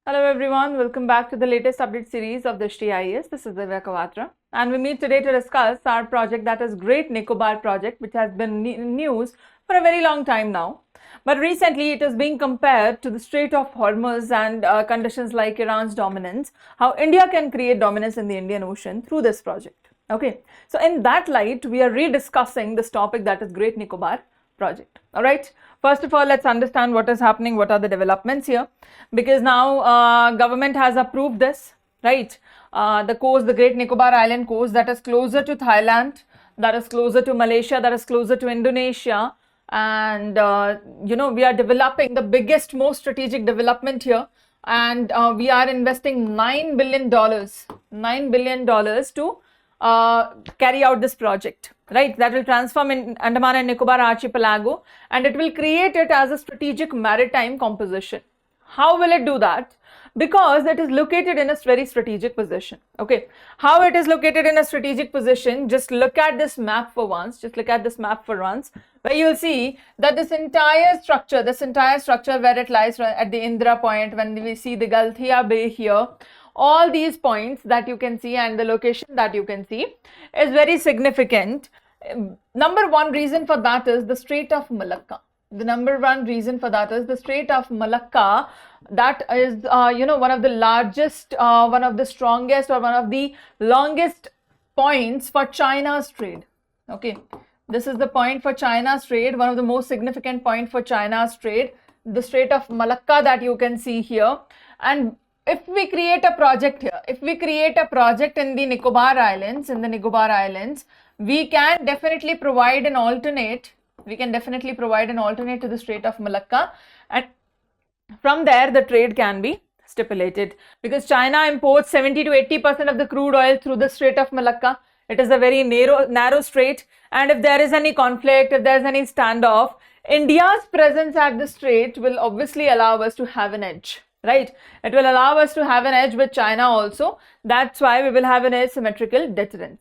Hello everyone, welcome back to the latest update series of the HTIS. This is Divya Kawatra and we meet today to discuss our project, that is Great Nicobar project, which has been in news for a very long time now. But recently it is being compared to the Strait of Hormuz and conditions like Iran's dominance, how India can create dominance in the Indian Ocean through this project. Okay, so in that light, we are rediscussing this topic, that is Great Nicobar project. All right, first of all, let's understand what is happening, what are the developments here, because now government has approved this, right? The coast, the Great Nicobar Island coast, that is closer to Thailand, that is closer to Malaysia, that is closer to Indonesia, and we are developing the biggest, most strategic development here, and we are investing $9 billion to carry out this project, right? That will transform in Andaman and Nicobar archipelago, and it will create it as a strategic maritime composition. How will it do that? Because it is located in a very strategic position. Okay, how it is located in a strategic position? Just look at this map for once. Where you will see that this entire structure where it lies at the Indra point, when we see the Galthia Bay here, all these points that you can see and the location that you can see is very significant. Number one reason for that is the Strait of Malacca. That is one of the largest, one of the strongest, or one of the longest points for China's trade. Okay, this is the point for China's trade, one of the most significant point for China's trade, the Strait of Malacca that you can see here. And if we create a project here, if we create a project in the Nicobar Islands, we can definitely provide an alternate. To the Strait of Malacca, and from there the trade can be stipulated, because China imports 70 to 80% of the crude oil through the Strait of Malacca. It is a very narrow strait, and if there is any conflict, if there is any standoff, India's presence at the strait will obviously allow us to have an edge, right? It will allow us to have an edge with China also. That's why we will have an asymmetrical deterrence.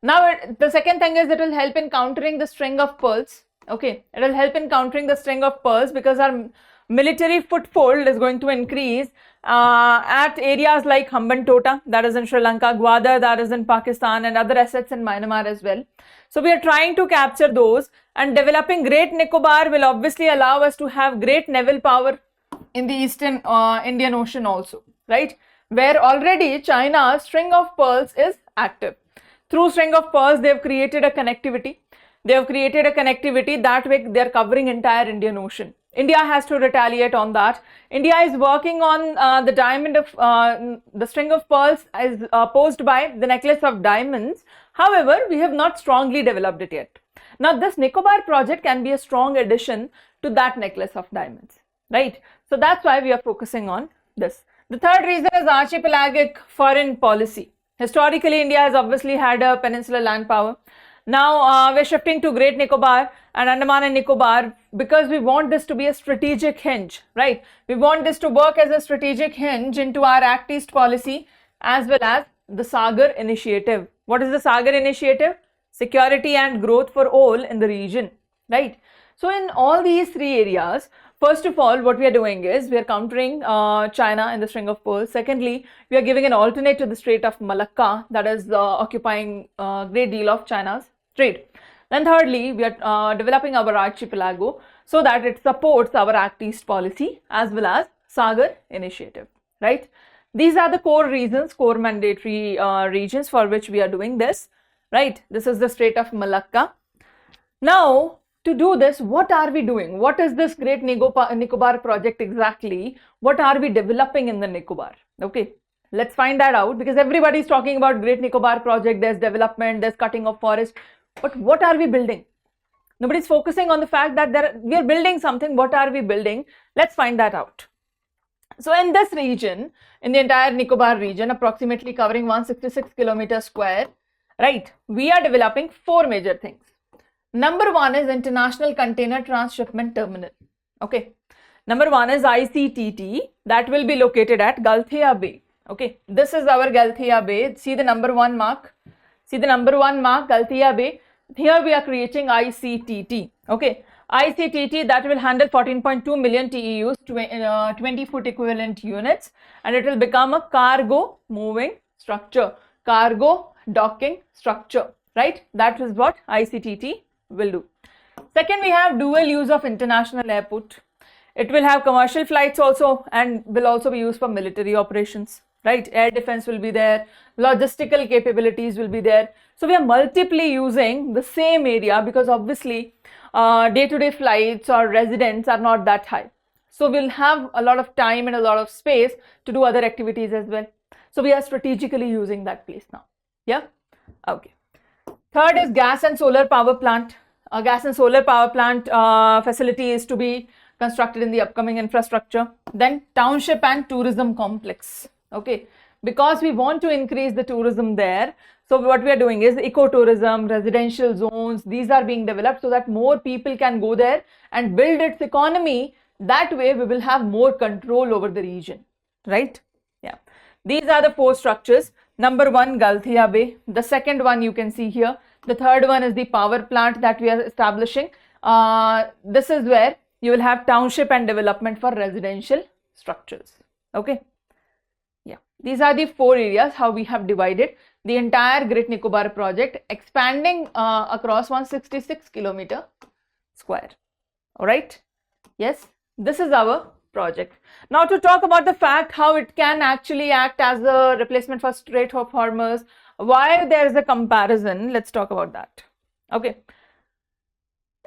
Now, the second thing is it will help in countering the string of pearls. Okay, it will help in countering the string of pearls, because our military foothold is going to increase at areas like Hambantota, that is in Sri Lanka, Gwadar, that is in Pakistan, and other assets in Myanmar as well. So we are trying to capture those, and developing Great Nicobar will obviously allow us to have great naval power in the eastern Indian Ocean also, right? Where already China's string of pearls is active. Through string of pearls, they have created a connectivity. That way they are covering entire Indian Ocean. India has to retaliate on that. India is working on the string of pearls as posed by the necklace of diamonds. However, we have not strongly developed it yet. Now, this Nicobar project can be a strong addition to that necklace of diamonds, right? So that's why we are focusing on this. The third reason is archipelagic foreign policy. Historically, India has obviously had a peninsular land power. Now we're shifting to Great Nicobar and Andaman and Nicobar, because we want this to be a strategic hinge, right? We want this to work as a strategic hinge into our Act East policy, as well as the Sagar initiative. What is the Sagar initiative? Security and growth for all in the region, right? So in all these three areas, first of all, what we are doing is we are countering China in the string of pearls. Secondly, we are giving an alternate to the Strait of Malacca, that is occupying a great deal of China's trade. Then thirdly, we are developing our archipelago so that it supports our Act East policy as well as Sagar initiative, right? These are the core reasons, core mandatory regions for which we are doing this, right? This is the Strait of Malacca. Now, to do this, what are we doing? What is this Great Nicobar project exactly? What are we developing in the Nicobar? Okay, let's find that out, because everybody is talking about Great Nicobar project. There's development, there's cutting of forest. But what are we building? Nobody's focusing on the fact that we are building something. What are we building? Let's find that out. So in this region, in the entire Nicobar region, approximately covering 166 kilometers square, right, we are developing four major things. Number one is International Container Transshipment Terminal. Okay. Number one is ICTT, that will be located at Galthia Bay. Okay. This is our Galthia Bay. See the number one mark. Galthia Bay. Here we are creating ICTT. Okay. ICTT, that will handle 14.2 million TEUs, 20 foot equivalent units, and it will become a cargo moving structure, cargo docking structure, right? That is what ICTT will do. Second, we have dual use of international airport. It will have commercial flights also and will also be used for military operations, right? Air defense will be there, logistical capabilities will be there. So we are multiply using the same area because obviously day-to-day flights or residents are not that high. So we'll have a lot of time and a lot of space to do other activities as well. So we are strategically using that place now. Yeah. Okay. Third is gas and solar power plant. A gas and solar power plant facility is to be constructed in the upcoming infrastructure. Then township and tourism complex. Okay. Because we want to increase the tourism there. So what we are doing is ecotourism, residential zones, these are being developed so that more people can go there and build its economy. That way we will have more control over the region, right? Yeah. These are the four structures. Number one, Galthia Bay. The second one you can see here. The third one is the power plant that we are establishing. This is where you will have township and development for residential structures. Okay. Yeah. These are the four areas how we have divided the entire Great Nicobar project, expanding across 166 kilometer square. All right. Yes. This is our project. Now to talk about the fact how it can actually act as a replacement for Strait of Hormuz, why there is a comparison, let's talk about that. Okay.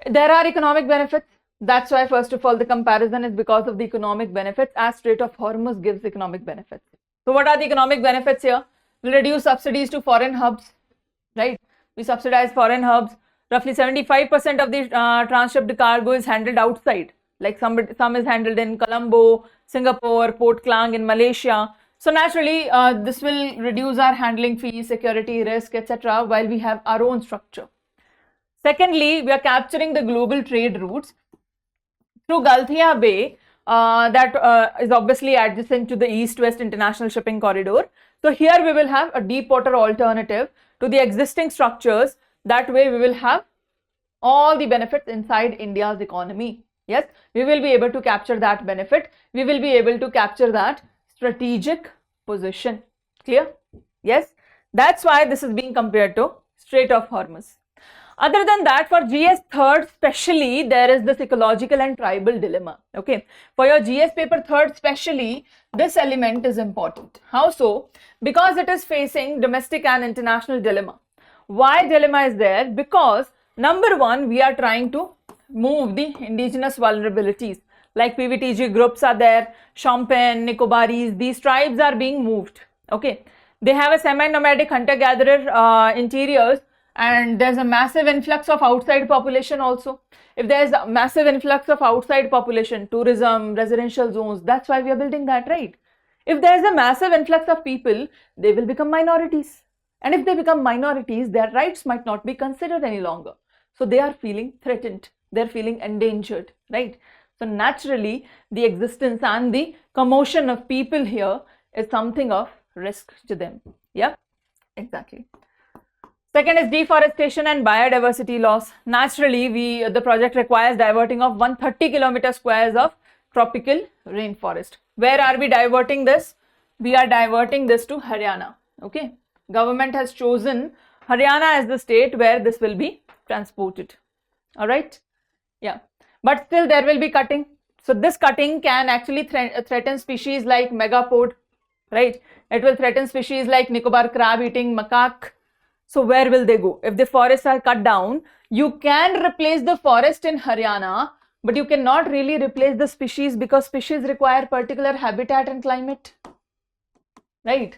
There are economic benefits. That's why first of all the comparison is because of the economic benefits, as Strait of Hormuz gives economic benefits. So what are the economic benefits here? We'll reduce subsidies to foreign hubs, right? We subsidize foreign hubs. Roughly 75% of the transshipped cargo is handled outside. Like some is handled in Colombo, Singapore, Port Klang in Malaysia. So naturally, this will reduce our handling fees, security risk, etc. while we have our own structure. Secondly, we are capturing the global trade routes through Galthia Bay that is obviously adjacent to the East-West International Shipping Corridor. So here we will have a deep water alternative to the existing structures. That way we will have all the benefits inside India's economy. Yes, we will be able to capture that benefit. We will be able to capture that strategic position. Clear? Yes, that's why this is being compared to Strait of Hormuz. Other than that, for GS third specially, there is this ecological and tribal dilemma. Okay, for your GS paper third specially, this element is important. How so? Because it is facing domestic and international dilemma. Why dilemma is there? Because number one, we are trying to move the indigenous vulnerabilities, like PVTG groups are there, Shompen, Nicobaris, these tribes are being moved. Okay, they have a semi-nomadic hunter-gatherer interiors, and there's a massive influx of outside population also. If there's a massive influx of outside population, tourism, residential zones, that's why we are building that, right? If there's a massive influx of people, they will become minorities. And if they become minorities, their rights might not be considered any longer. So they are feeling threatened. They're feeling endangered, right? So naturally, the existence and the commotion of people here is something of risk to them. Yeah, exactly. Second is deforestation and biodiversity loss. Naturally, the project requires diverting of 130 kilometer squares of tropical rainforest. Where are we diverting this? We are diverting this to Haryana. Okay, government has chosen Haryana as the state where this will be transported. All right. Yeah, but still there will be cutting. So this cutting can actually threaten species like megapode, right? It will threaten species like Nicobar crab eating macaque. So where will they go? If the forests are cut down, you can replace the forest in Haryana, but you cannot really replace the species because species require particular habitat and climate, right?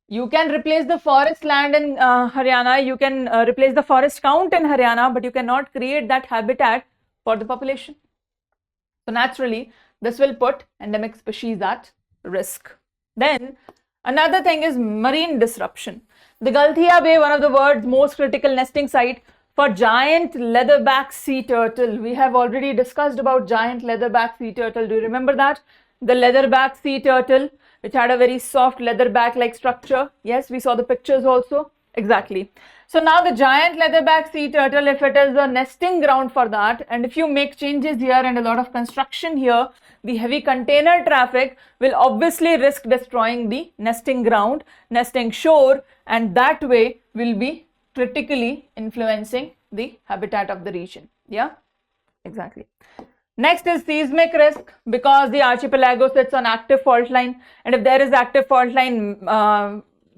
You can replace the forest land in Haryana, you can replace the forest count in Haryana, but you cannot create that habitat for the population. So naturally, this will put endemic species at risk. Then another thing is marine disruption. The Galthia Bay, one of the world's most critical nesting site for giant leatherback sea turtle. We have already discussed about giant leatherback sea turtle. Do you remember that? The leatherback sea turtle, which had a very soft leatherback like structure. Yes, we saw the pictures also. Exactly. So now the giant leatherback sea turtle, if it is a nesting ground for that, and if you make changes here and a lot of construction here, the heavy container traffic will obviously risk destroying the nesting ground, nesting shore, and that way will be critically influencing the habitat of the region. Yeah, exactly. Next is seismic risk, because the archipelago sits on active fault line, and if there is active fault line,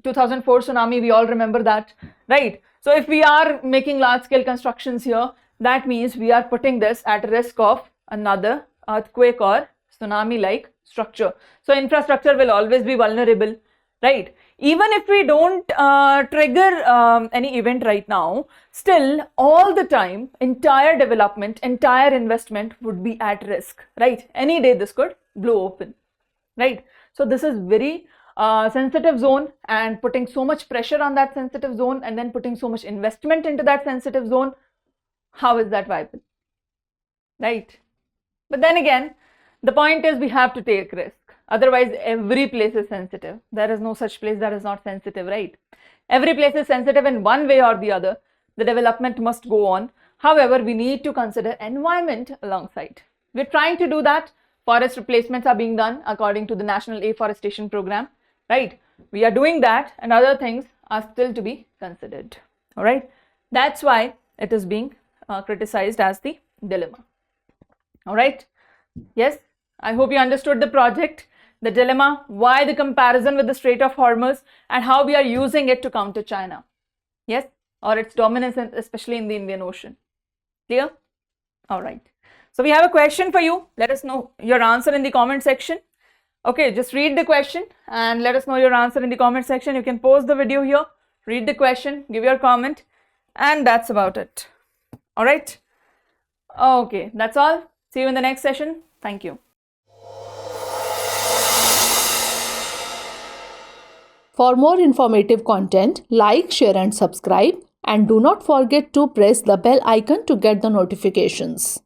2004 tsunami, we all remember that, right? So if we are making large scale constructions here, that means we are putting this at risk of another earthquake or tsunami like structure. So infrastructure will always be vulnerable, right? Even if we don't trigger any event right now, still all the time, entire development, entire investment would be at risk, right? Any day this could blow open, right? So this is very sensitive zone, and putting so much pressure on that sensitive zone and then putting so much investment into that sensitive zone, how is that viable, right? But then again, the point is we have to take risk. Otherwise, every place is sensitive. There is no such place that is not sensitive, right? Every place is sensitive in one way or the other. The development must go on. However, we need to consider environment alongside. We're trying to do that. Forest replacements are being done according to the National Afforestation Program, right? We are doing that, and other things are still to be considered, all right? That's why it is being criticized as the dilemma, all right? Yes, I hope you understood the project, the dilemma, why the comparison with the Strait of Hormuz, and how we are using it to counter China, yes, or its dominance, especially in the Indian Ocean. Clear? All right. So we have a question for you. Let us know your answer in the comment section. Okay, just read the question and let us know your answer in the comment section. You can pause the video here, read the question, give your comment, and that's about it. All right. Okay, that's all. See you in the next session. Thank you. For more informative content, like, share and subscribe, and do not forget to press the bell icon to get the notifications.